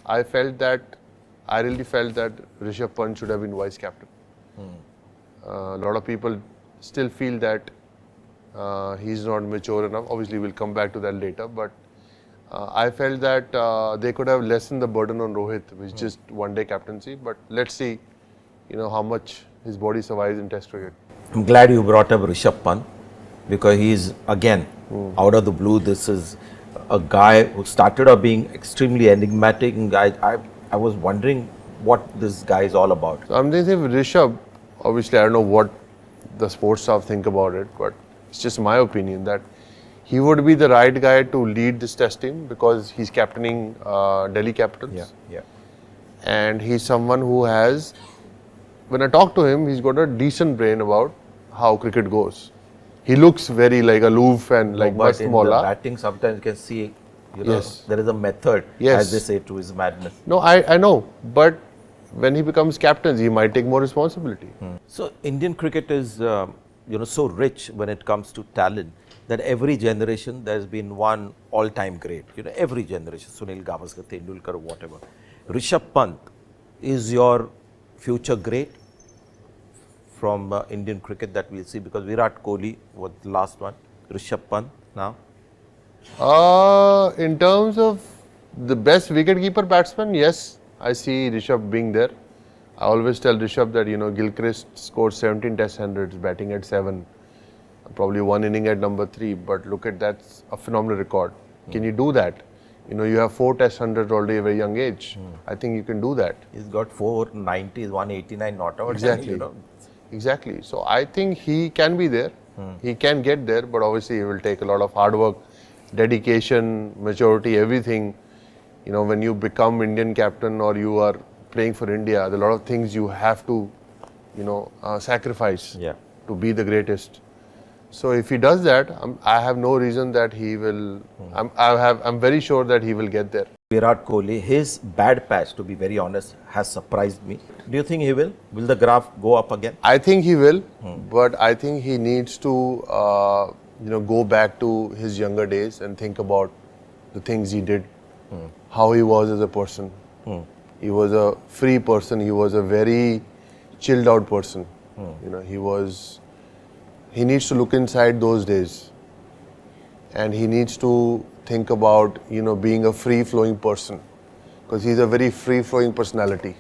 I really felt that Rishabh Pant should have been vice captain. A lot of people still feel that he's not mature enough. Obviously, we'll come back to that later. But I felt that they could have lessened the burden on Rohit with just one-day captaincy. But let's see, how much his body survives in Test cricket. I'm glad you brought up Rishabh Pant because he's again out of the blue. This is a guy who started off being extremely enigmatic. And I was wondering what this guy is all about. So I'm thinking with Rishabh, obviously I don't know what the sports staff think about it, but it's just my opinion that he would be the right guy to lead this Test team because he's captaining Delhi Capitals. Yeah. And he's someone who has, when I talk to him, he's got a decent brain about how cricket goes. He looks very like aloof and like but in the Mastmola. batting sometimes you can see, Yes. there is a method, Yes. as they say, to his madness. No, I know, but when he becomes captain, he might take more responsibility. So Indian cricket is, so rich when it comes to talent that every generation there's been one all-time great. Every generation, Sunil Gavaskar, Tendulkar, whatever. Rishabh Pant is your future great from Indian cricket that we'll see because Virat Kohli was the last one. Rishabh Pant now. In terms of the best wicketkeeper batsman, yes, I see Rishabh being there. I always tell Rishabh that, Gilchrist scored 17 Test hundreds, batting at 7, probably one inning at number 3, but look at that's a phenomenal record. Can you do that? You have 4 Test hundreds already at a very young age. I think you can do that. He's got 490s, 189 not out. Exactly. Exactly. So I think he can be there. He can get there, but obviously he will take a lot of hard work, dedication, maturity, everything. When you become Indian captain or you are playing for India, there are a lot of things you have to, sacrifice to be the greatest. So if he does that, I have no reason that he will. I'm very sure that he will get there. Virat Kohli, his bad patch, to be very honest, has surprised me. Do you think he will? Will the graph go up again? I think he will, but I think he needs to, go back to his younger days and think about the things he did, how he was as a person. He was a free person. He was a very chilled out person. He needs to look inside those days, and he needs to think about, being a free-flowing person, because he's a very free-flowing personality.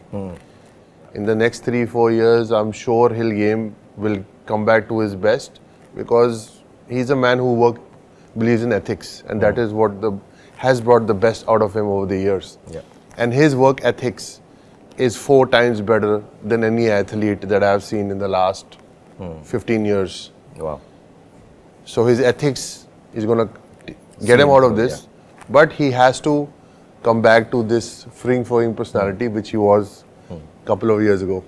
In the next 3-4 years, I'm sure his game will come back to his best, because he's a man who believes in ethics, and that is what has brought the best out of him over the years. And his work ethics is 4 times better than any athlete that I've seen in the last 15 years. Wow. So his ethics is going to get him out of this, but he has to come back to this free-flowing personality which he was a couple of years ago.